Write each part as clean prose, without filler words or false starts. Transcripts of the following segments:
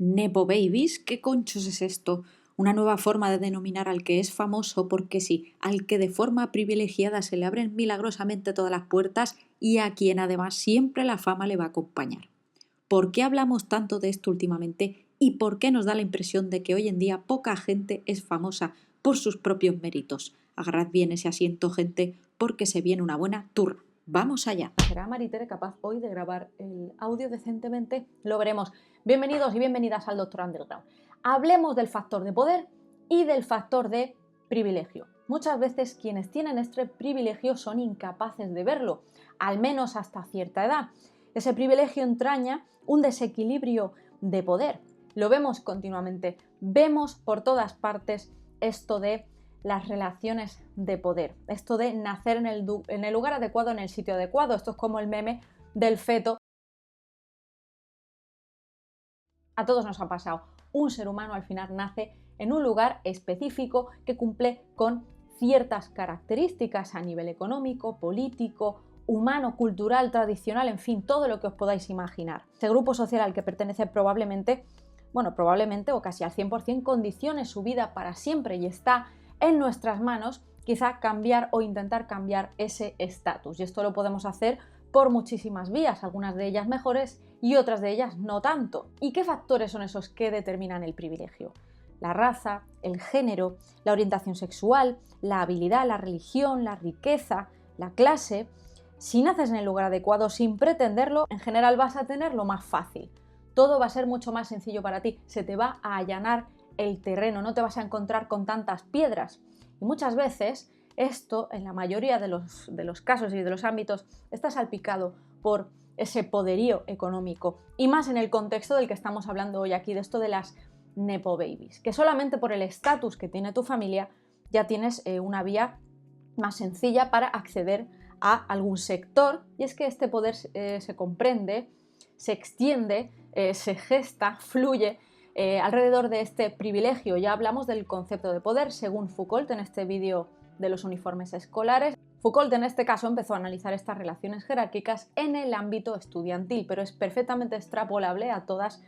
Nepo Babies, ¿qué conchos es esto? Una nueva forma de denominar al que es famoso porque sí, al que de forma privilegiada se le abren milagrosamente todas las puertas y a quien además siempre la fama le va a acompañar. ¿Por qué hablamos tanto de esto últimamente y por qué nos da la impresión de que hoy en día poca gente es famosa por sus propios méritos? Agarrad bien ese asiento, gente, porque se viene una buena tour. ¡Vamos allá! ¿Será Maritere capaz hoy de grabar el audio decentemente? Lo veremos. Bienvenidos y bienvenidas al Doctor Underground. Hablemos del factor de poder y del factor de privilegio. Muchas veces quienes tienen este privilegio son incapaces de verlo, al menos hasta cierta edad. Ese privilegio entraña un desequilibrio de poder. Lo vemos continuamente. Vemos por todas partes esto de las relaciones de poder, esto de nacer en el lugar adecuado, en el sitio adecuado. Esto es como el meme del feto. A todos nos ha pasado. Un ser humano al final nace en un lugar específico que cumple con ciertas características a nivel económico, político, humano, cultural, tradicional, en fin, todo lo que os podáis imaginar. Ese grupo social al que pertenece probablemente o casi al 100% condicione su vida para siempre y está en nuestras manos quizá cambiar o intentar cambiar ese estatus. Y esto lo podemos hacer por muchísimas vías, algunas de ellas mejores y otras de ellas no tanto. ¿Y qué factores son esos que determinan el privilegio? La raza, el género, la orientación sexual, la habilidad, la religión, la riqueza, la clase. Si naces en el lugar adecuado sin pretenderlo, en general vas a tenerlo más fácil. Todo va a ser mucho más sencillo para ti, se te va a allanar el terreno, no te vas a encontrar con tantas piedras. Y muchas veces esto, en la mayoría de los casos y de los ámbitos, está salpicado por ese poderío económico. Y más en el contexto del que estamos hablando hoy aquí, de esto de las Nepo Babies, que solamente por el estatus que tiene tu familia ya tienes una vía más sencilla para acceder a algún sector, y es que este poder se comprende, se extiende, se gesta, fluye alrededor de este privilegio. Ya hablamos del concepto de poder según Foucault en este vídeo de los uniformes escolares. Foucault en este caso empezó a analizar estas relaciones jerárquicas en el ámbito estudiantil, pero es perfectamente extrapolable a todos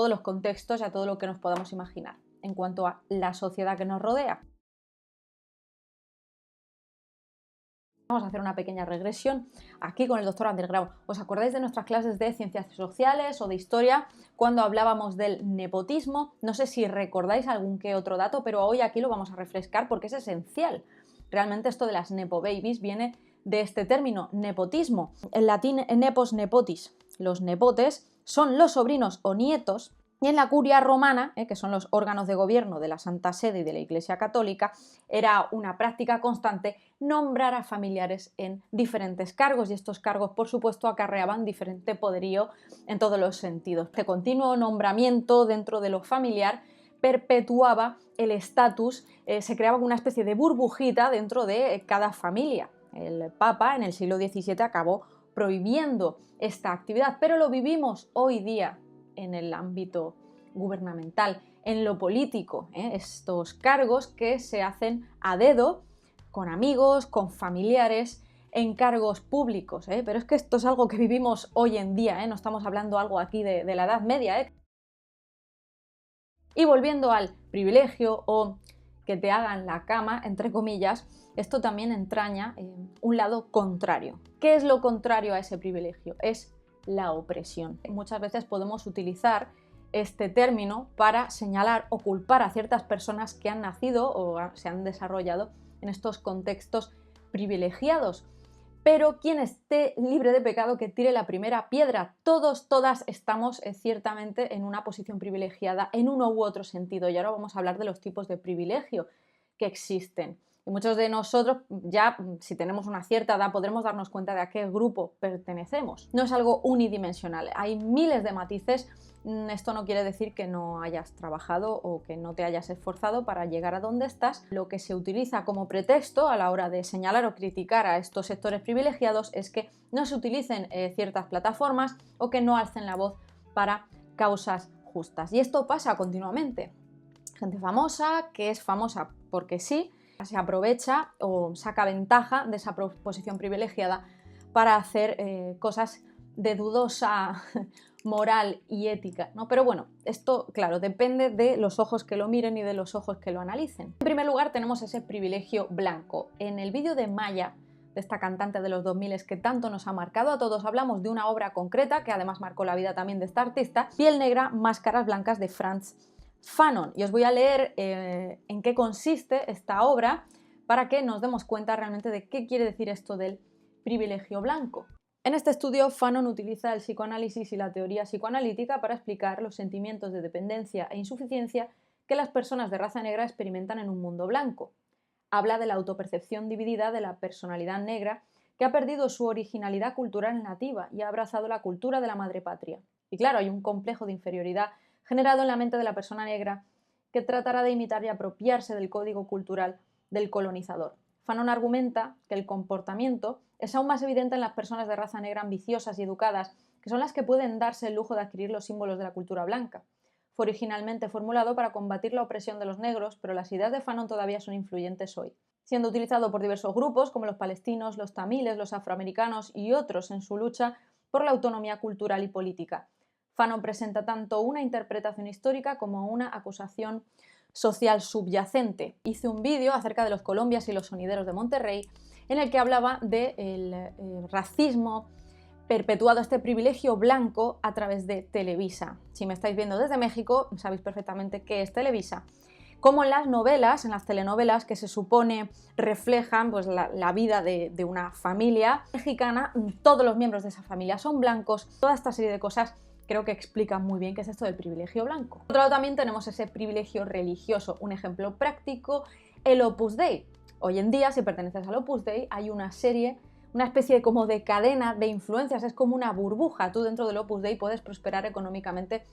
los contextos y a todo lo que nos podamos imaginar en cuanto a la sociedad que nos rodea. Vamos a hacer una pequeña regresión aquí con el Doctor Underground. ¿Os acordáis de nuestras clases de ciencias sociales o de historia cuando hablábamos del nepotismo? No sé si recordáis algún que otro dato, pero hoy aquí lo vamos a refrescar porque es esencial. Realmente esto de las Nepo Babies viene de este término, nepotismo. En latín, nepos nepotis. Los nepotes son los sobrinos o nietos. Y en la curia romana, que son los órganos de gobierno de la Santa Sede y de la Iglesia Católica, era una práctica constante nombrar a familiares en diferentes cargos, y estos cargos, por supuesto, acarreaban diferente poderío en todos los sentidos. Este continuo nombramiento dentro de lo familiar perpetuaba el estatus, se creaba una especie de burbujita dentro de cada familia. El Papa en el siglo XVII acabó prohibiendo esta actividad, pero lo vivimos hoy día en el ámbito gubernamental, en lo político, estos cargos que se hacen a dedo con amigos, con familiares, en cargos públicos, pero es que esto es algo que vivimos hoy en día, no estamos hablando algo aquí de la Edad Media. Y volviendo al privilegio o que te hagan la cama, entre comillas, esto también entraña un lado contrario. ¿Qué es lo contrario a ese privilegio? Es la opresión. Muchas veces podemos utilizar este término para señalar o culpar a ciertas personas que han nacido o se han desarrollado en estos contextos privilegiados. Pero quien esté libre de pecado que tire la primera piedra. Todos, todas estamos ciertamente en una posición privilegiada en uno u otro sentido. Y ahora vamos a hablar de los tipos de privilegio que existen. Y muchos de nosotros ya, si tenemos una cierta edad, podremos darnos cuenta de a qué grupo pertenecemos. No es algo unidimensional, hay miles de matices. Esto no quiere decir que no hayas trabajado o que no te hayas esforzado para llegar a donde estás. Lo que se utiliza como pretexto a la hora de señalar o criticar a estos sectores privilegiados es que no se utilicen ciertas plataformas o que no alcen la voz para causas justas. Y esto pasa continuamente. Gente famosa que es famosa porque sí, se aprovecha o saca ventaja de esa posición privilegiada para hacer cosas de dudosa moral y ética, ¿no? Pero bueno, esto, claro, depende de los ojos que lo miren y de los ojos que lo analicen. En primer lugar, tenemos ese privilegio blanco. En el vídeo de Maya, de esta cantante de los 2000 que tanto nos ha marcado a todos, hablamos de una obra concreta que además marcó la vida también de esta artista, Piel negra, máscaras blancas, de Frantz Fanon. Y os voy a leer en qué consiste esta obra para que nos demos cuenta realmente de qué quiere decir esto del privilegio blanco. En este estudio, Fanon utiliza el psicoanálisis y la teoría psicoanalítica para explicar los sentimientos de dependencia e insuficiencia que las personas de raza negra experimentan en un mundo blanco. Habla de la autopercepción dividida de la personalidad negra que ha perdido su originalidad cultural nativa y ha abrazado la cultura de la madre patria. Y claro, hay un complejo de inferioridad generado en la mente de la persona negra que tratará de imitar y apropiarse del código cultural del colonizador. Fanon argumenta que el comportamiento es aún más evidente en las personas de raza negra ambiciosas y educadas, que son las que pueden darse el lujo de adquirir los símbolos de la cultura blanca. Fue originalmente formulado para combatir la opresión de los negros, pero las ideas de Fanon todavía son influyentes hoy, siendo utilizado por diversos grupos como los palestinos, los tamiles, los afroamericanos y otros en su lucha por la autonomía cultural y política. Fanon presenta tanto una interpretación histórica como una acusación social subyacente. Hice un vídeo acerca de los Colombias y los sonideros de Monterrey en el que hablaba del racismo perpetuado, este privilegio blanco a través de Televisa. Si me estáis viendo desde México, sabéis perfectamente qué es Televisa. Como en las novelas, en las telenovelas que se supone reflejan pues, la vida de una familia mexicana, todos los miembros de esa familia son blancos. Toda esta serie de cosas creo que explican muy bien qué es esto del privilegio blanco. Por otro lado, también tenemos ese privilegio religioso. Un ejemplo práctico, el Opus Dei. Hoy en día, si perteneces al Opus Dei, hay una serie, una especie como de cadena de influencias, es como una burbuja. Tú dentro del Opus Dei puedes prosperar económicamente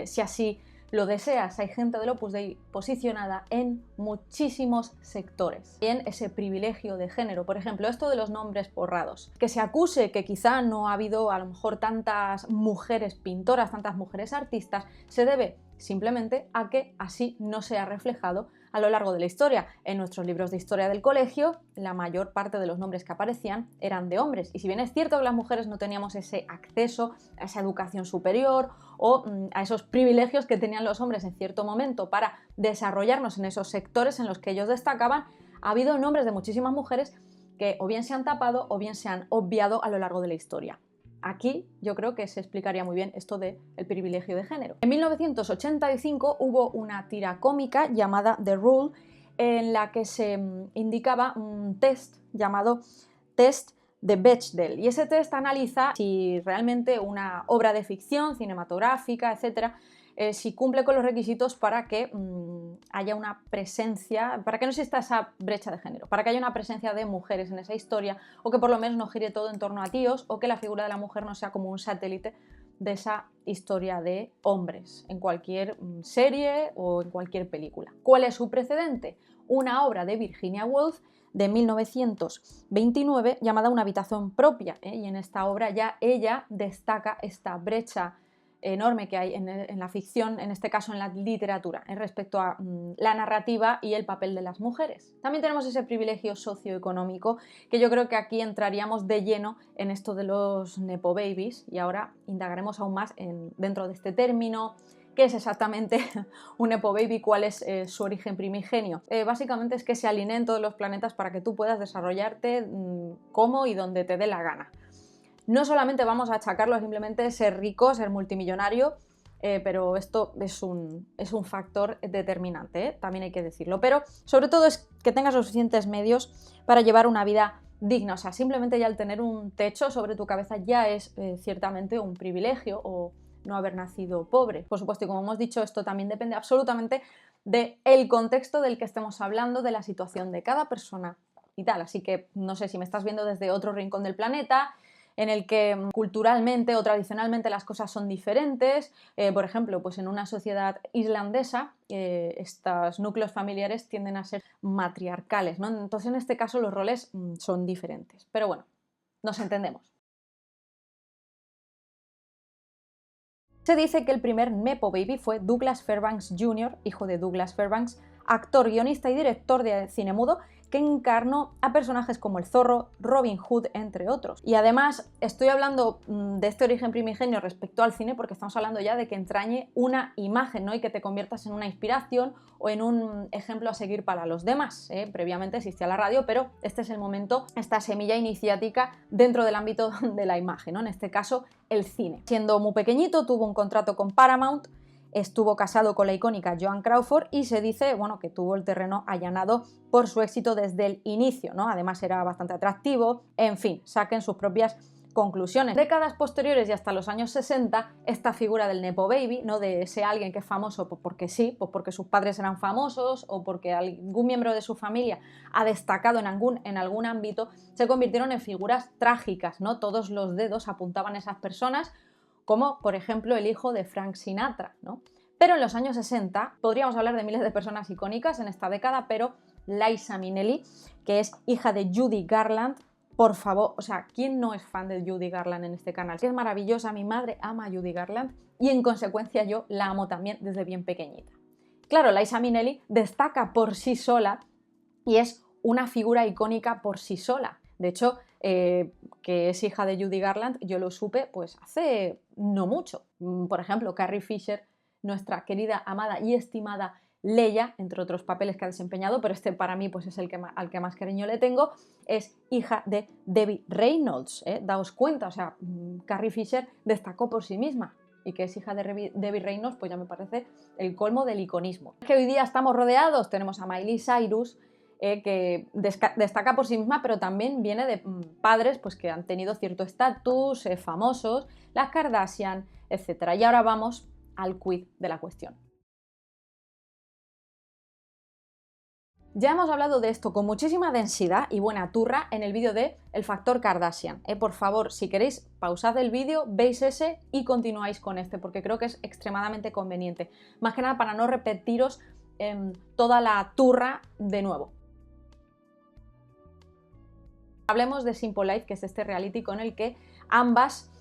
si así lo deseas. Hay gente del Opus Dei posicionada en muchísimos sectores. Bien, ese privilegio de género, por ejemplo, esto de los nombres borrados. Que se acuse que quizá no ha habido a lo mejor tantas mujeres pintoras, tantas mujeres artistas, se debe simplemente a que así no se ha reflejado a lo largo de la historia. En nuestros libros de historia del colegio, la mayor parte de los nombres que aparecían eran de hombres. Y si bien es cierto que las mujeres no teníamos ese acceso a esa educación superior o a esos privilegios que tenían los hombres en cierto momento para desarrollarnos en esos sectores en los que ellos destacaban, ha habido nombres de muchísimas mujeres que o bien se han tapado o bien se han obviado a lo largo de la historia. Aquí yo creo que se explicaría muy bien esto del privilegio de género. En 1985 hubo una tira cómica llamada The Rule en la que se indicaba un test llamado Test de Bechdel, y ese test analiza si realmente una obra de ficción cinematográfica, etcétera, si cumple con los requisitos para que haya una presencia, para que no exista esa brecha de género, para que haya una presencia de mujeres en esa historia, o que por lo menos no gire todo en torno a tíos, o que la figura de la mujer no sea como un satélite de esa historia de hombres en cualquier serie o en cualquier película. ¿Cuál es su precedente? Una obra de Virginia Woolf de 1929 llamada Una habitación propia, y en esta obra ya ella destaca esta brecha enorme que hay en la ficción, en este caso en la literatura, respecto a la narrativa y el papel de las mujeres. También tenemos ese privilegio socioeconómico, que yo creo que aquí entraríamos de lleno en esto de los nepo babies, y ahora indagaremos aún más dentro de este término. ¿Qué es exactamente un nepo baby? ¿Cuál es su origen primigenio? Básicamente es que se alineen todos los planetas para que tú puedas desarrollarte como y donde te dé la gana. No solamente vamos a achacarlo a simplemente ser rico, ser multimillonario, pero esto es un factor determinante, también hay que decirlo. Pero sobre todo es que tengas los suficientes medios para llevar una vida digna. O sea, simplemente ya el tener un techo sobre tu cabeza ya es ciertamente un privilegio, o no haber nacido pobre. Por supuesto, y como hemos dicho, esto también depende absolutamente del contexto del que estemos hablando, de la situación de cada persona y tal. Así que no sé si me estás viendo desde otro rincón del planeta, en el que culturalmente o tradicionalmente las cosas son diferentes. Por ejemplo, pues en una sociedad islandesa estos núcleos familiares tienden a ser matriarcales, ¿no? Entonces en este caso los roles son diferentes. Pero bueno, nos entendemos. Se dice que el primer nepo baby fue Douglas Fairbanks Jr., hijo de Douglas Fairbanks, actor, guionista y director de cine mudo, que encarnó a personajes como el Zorro, Robin Hood, entre otros. Y además estoy hablando de este origen primigenio respecto al cine porque estamos hablando ya de que entrañe una imagen, ¿no? Y que te conviertas en una inspiración o en un ejemplo a seguir para los demás. Previamente existía la radio, pero este es el momento, esta semilla iniciática dentro del ámbito de la imagen, ¿no? En este caso, el cine. Siendo muy pequeñito, tuvo un contrato con Paramount, estuvo casado con la icónica Joan Crawford y se dice, bueno, que tuvo el terreno allanado por su éxito desde el inicio, ¿no? Además era bastante atractivo, en fin, saquen sus propias conclusiones. Décadas posteriores y hasta los años 60, esta figura del Nepo Baby, ¿no? De ese alguien que es famoso pues porque sí, pues porque sus padres eran famosos o porque algún miembro de su familia ha destacado en algún ámbito, se convirtieron en figuras trágicas, ¿no? Todos los dedos apuntaban a esas personas, como por ejemplo el hijo de Frank Sinatra, ¿no? Pero en los años 60 podríamos hablar de miles de personas icónicas en esta década, pero Liza Minnelli, que es hija de Judy Garland, por favor, o sea, ¿quién no es fan de Judy Garland en este canal? Que es maravillosa, mi madre ama a Judy Garland y en consecuencia yo la amo también desde bien pequeñita. Claro, Liza Minnelli destaca por sí sola y es una figura icónica por sí sola. De hecho, que es hija de Judy Garland, yo lo supe pues hace no mucho. Por ejemplo, Carrie Fisher, nuestra querida, amada y estimada Leia, entre otros papeles que ha desempeñado, pero este para mí pues es al que más cariño le tengo, es hija de Debbie Reynolds, daos cuenta, o sea, Carrie Fisher destacó por sí misma y que es hija de Debbie Reynolds, pues ya me parece el colmo del iconismo. Es que hoy día estamos rodeados, tenemos a Miley Cyrus, que destaca por sí misma, pero también viene de padres pues, que han tenido cierto estatus, famosos, las Kardashian, etc. Y ahora vamos al quid de la cuestión. Ya hemos hablado de esto con muchísima densidad y buena turra en el vídeo de El Factor Kardashian. Por favor, si queréis, pausad el vídeo, veis ese y continuáis con este, porque creo que es extremadamente conveniente. Más que nada para no repetiros toda la turra de nuevo. Hablemos de Simple Life, que es este reality con el que ambas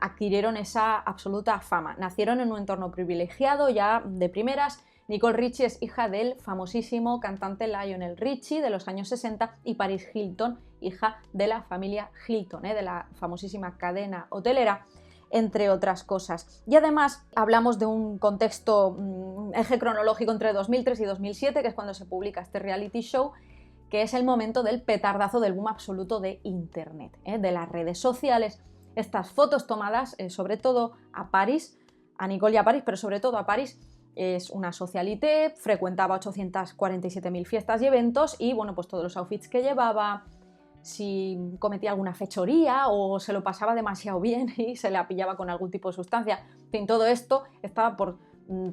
adquirieron esa absoluta fama. Nacieron en un entorno privilegiado ya de primeras. Nicole Richie es hija del famosísimo cantante Lionel Richie de los años 60 y Paris Hilton, hija de la familia Hilton, de la famosísima cadena hotelera, entre otras cosas. Y además hablamos de un contexto, eje cronológico entre 2003 y 2007, que es cuando se publica este reality show, que es el momento del petardazo del boom absoluto de Internet, de las redes sociales. Estas fotos tomadas sobre todo a Paris, a Nicole y a Paris, pero sobre todo a Paris. Es una socialité, frecuentaba 847.000 fiestas y eventos y bueno, pues todos los outfits que llevaba, si cometía alguna fechoría o se lo pasaba demasiado bien y se la pillaba con algún tipo de sustancia. En fin, todo esto estaba por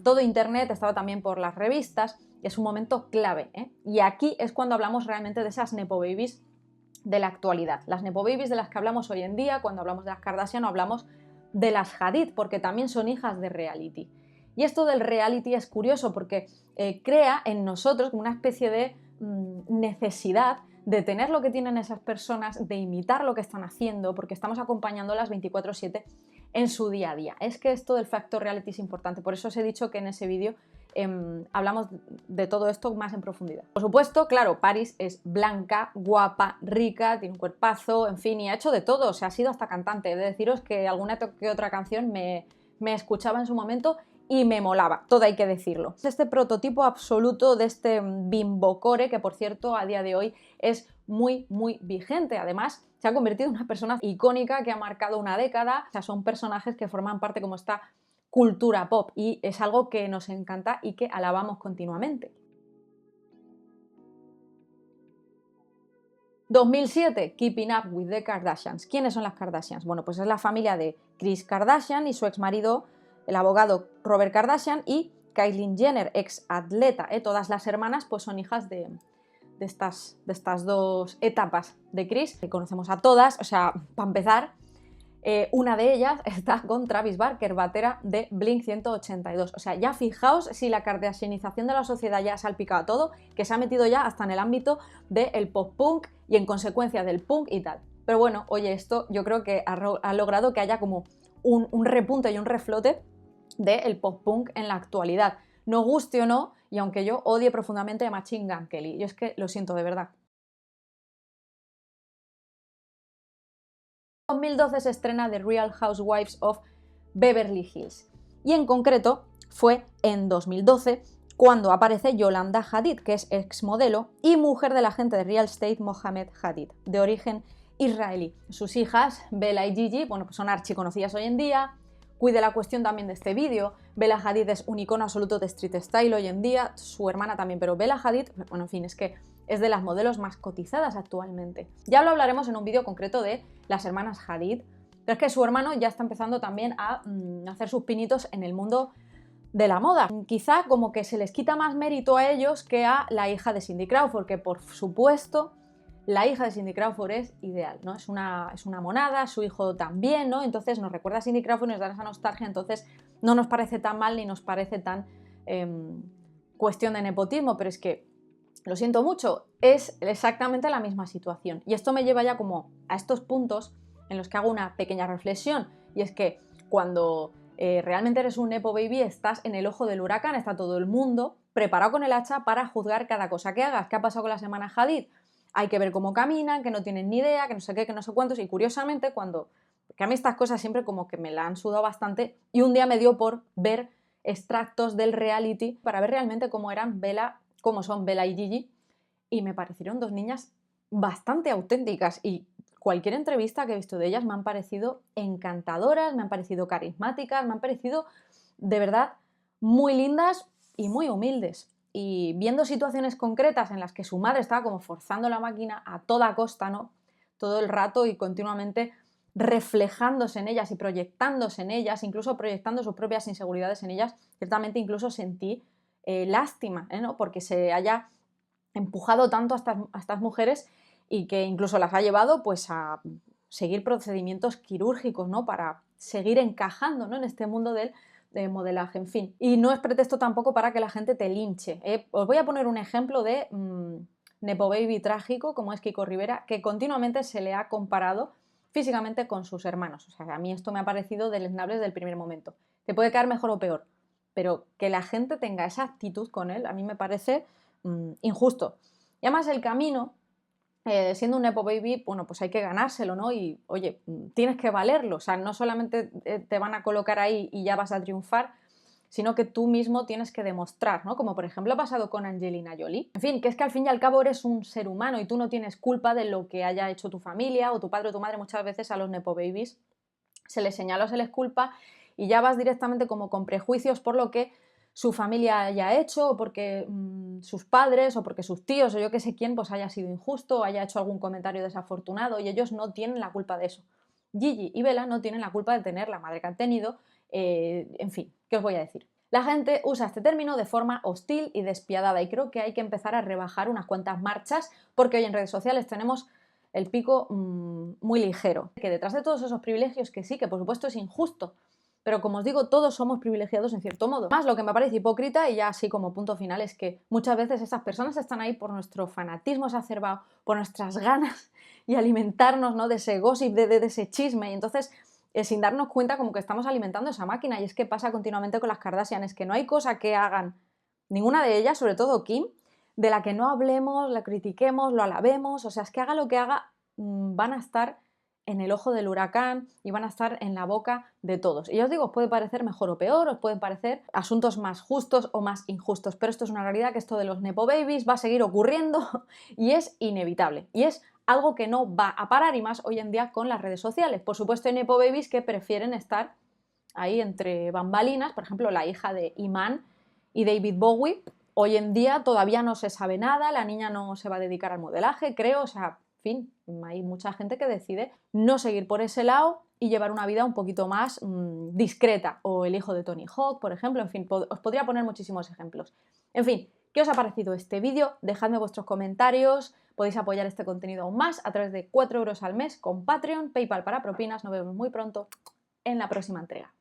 todo Internet, estaba también por las revistas. Es un momento clave, Y aquí es cuando hablamos realmente de esas Nepo Babies de la actualidad. Las Nepo Babies de las que hablamos hoy en día, cuando hablamos de las Kardashian, hablamos de las Hadid, porque también son hijas de reality. Y esto del reality es curioso porque crea en nosotros una especie de necesidad de tener lo que tienen esas personas, de imitar lo que están haciendo, porque estamos acompañándolas 24/7 en su día a día. Es que esto del factor reality es importante, por eso os he dicho que en ese vídeo hablamos de todo esto más en profundidad. Por supuesto, claro, Paris es blanca, guapa, rica, tiene un cuerpazo, en fin, y ha hecho de todo, o sea, ha sido hasta cantante. He de deciros que alguna que otra canción me escuchaba en su momento y me molaba, todo hay que decirlo. Este prototipo absoluto de este bimbocore, que por cierto a día de hoy es muy, muy vigente. Además, se ha convertido en una persona icónica que ha marcado una década. O sea, son personajes que forman parte como esta cultura pop y es algo que nos encanta y que alabamos continuamente. 2007, Keeping Up with the Kardashians. ¿Quiénes son las Kardashians? Bueno, pues es la familia de Kris Kardashian y su exmarido, el abogado Robert Kardashian, y Kylie Jenner, ex atleta. Todas las hermanas pues son hijas de estas dos etapas de Kris, que conocemos a todas. O sea, para empezar, una de ellas está con Travis Barker, batera de Blink-182. O sea, ya fijaos si la kardashianización de la sociedad ya ha salpicado a todo, que se ha metido ya hasta en el ámbito del pop-punk y en consecuencia del punk y tal. Pero bueno, oye, esto yo creo que ha logrado que haya como un repunte y un reflote del pop-punk en la actualidad. nos guste o no, y aunque yo odie profundamente a Machine Gun Kelly. Yo es que lo siento de verdad. En 2012 se estrena The Real Housewives of Beverly Hills. Y en concreto fue en 2012 cuando aparece Yolanda Hadid, que es exmodelo y mujer del agente de real estate Mohammed Hadid, de origen israelí. Sus hijas, Bella y Gigi, bueno, pues son archiconocidas hoy en día. Cuide la cuestión también de este vídeo. Bella Hadid es un icono absoluto de street style hoy en día, su hermana también, pero Bella Hadid, bueno, en fin, es que es de las modelos más cotizadas actualmente. Ya lo hablaremos en un vídeo concreto de las hermanas Hadid, pero es que su hermano ya está empezando también a hacer sus pinitos en el mundo de la moda. Quizá como que se les quita más mérito a ellos que a la hija de Cindy Crawford, que por supuesto la hija de Cindy Crawford es ideal, ¿no? Es una monada, su hijo también, ¿no? Entonces nos recuerda a Cindy Crawford, nos da esa nostalgia, entonces no nos parece tan mal ni nos parece tan cuestión de nepotismo, pero es que, lo siento mucho, es exactamente la misma situación. Y esto me lleva ya como a estos puntos en los que hago una pequeña reflexión, y es que cuando realmente eres un nepo baby estás en el ojo del huracán, está todo el mundo preparado con el hacha para juzgar cada cosa que hagas. ¿Qué ha pasado con las hermanas Hadid? Hay que ver cómo caminan, que no tienen ni idea, que no sé qué, que no sé cuántos, y curiosamente que a mí estas cosas siempre como que me la han sudado bastante, y un día me dio por ver extractos del reality para ver realmente cómo son Bella y Gigi, y me parecieron dos niñas bastante auténticas, y cualquier entrevista que he visto de ellas me han parecido encantadoras, me han parecido carismáticas, me han parecido de verdad muy lindas y muy humildes. Y viendo situaciones concretas en las que su madre estaba como forzando la máquina a toda costa, ¿no? Todo el rato y continuamente reflejándose en ellas y proyectándose en ellas, incluso proyectando sus propias inseguridades en ellas, ciertamente incluso sentí lástima, ¿no? Porque se haya empujado tanto a estas mujeres y que incluso las ha llevado pues a seguir procedimientos quirúrgicos, ¿no? Para seguir encajando, ¿no? En este mundo del modelaje, en fin. Y no es pretexto tampoco para que la gente te linche. Os voy a poner un ejemplo de nepo baby trágico, como es Kiko Rivera, que continuamente se le ha comparado físicamente con sus hermanos. O sea, a mí esto me ha parecido deleznable desde el primer momento. Te puede caer mejor o peor, pero que la gente tenga esa actitud con él, a mí me parece injusto. Y además el camino, siendo un nepo baby, bueno, pues hay que ganárselo, ¿no? Y, oye, tienes que valerlo. O sea, no solamente te van a colocar ahí y ya vas a triunfar, sino que tú mismo tienes que demostrar, ¿no? Como por ejemplo ha pasado con Angelina Jolie. En fin, que es que al fin y al cabo eres un ser humano y tú no tienes culpa de lo que haya hecho tu familia o tu padre o tu madre. Muchas veces a los nepo babies se les señala o se les culpa y ya vas directamente como con prejuicios por lo que su familia haya hecho, o porque sus padres, o porque sus tíos, o yo que sé quién, pues haya sido injusto, o haya hecho algún comentario desafortunado, y ellos no tienen la culpa de eso. Gigi y Bella no tienen la culpa de tener la madre que han tenido, en fin, ¿qué os voy a decir? La gente usa este término de forma hostil y despiadada, y creo que hay que empezar a rebajar unas cuantas marchas, porque hoy en redes sociales tenemos el pico muy ligero. Que detrás de todos esos privilegios, que sí, que por supuesto es injusto, pero como os digo, todos somos privilegiados en cierto modo. Más lo que me parece hipócrita, y ya así como punto final, es que muchas veces esas personas están ahí por nuestro fanatismo exacerbado, por nuestras ganas y alimentarnos, ¿no? De ese gossip, de ese chisme, y entonces sin darnos cuenta como que estamos alimentando esa máquina. Y es que pasa continuamente con las Kardashian, es que no hay cosa que hagan ninguna de ellas, sobre todo Kim, de la que no hablemos, la critiquemos, lo alabemos. O sea, es que haga lo que haga, van a estar en el ojo del huracán y van a estar en la boca de todos. Y ya os digo, os puede parecer mejor o peor, os pueden parecer asuntos más justos o más injustos, pero esto es una realidad, que esto de los nepo babies va a seguir ocurriendo y es inevitable. Y es algo que no va a parar, y más hoy en día con las redes sociales. Por supuesto hay nepo babies que prefieren estar ahí entre bambalinas, por ejemplo la hija de Iman y David Bowie. Hoy en día todavía no se sabe nada, la niña no se va a dedicar al modelaje, creo, o sea, en fin, hay mucha gente que decide no seguir por ese lado y llevar una vida un poquito más discreta. O el hijo de Tony Hawk, por ejemplo, en fin, os podría poner muchísimos ejemplos. En fin, ¿qué os ha parecido este vídeo? Dejadme vuestros comentarios, podéis apoyar este contenido aún más a través de 4 € al mes con Patreon, PayPal para propinas. Nos vemos muy pronto en la próxima entrega.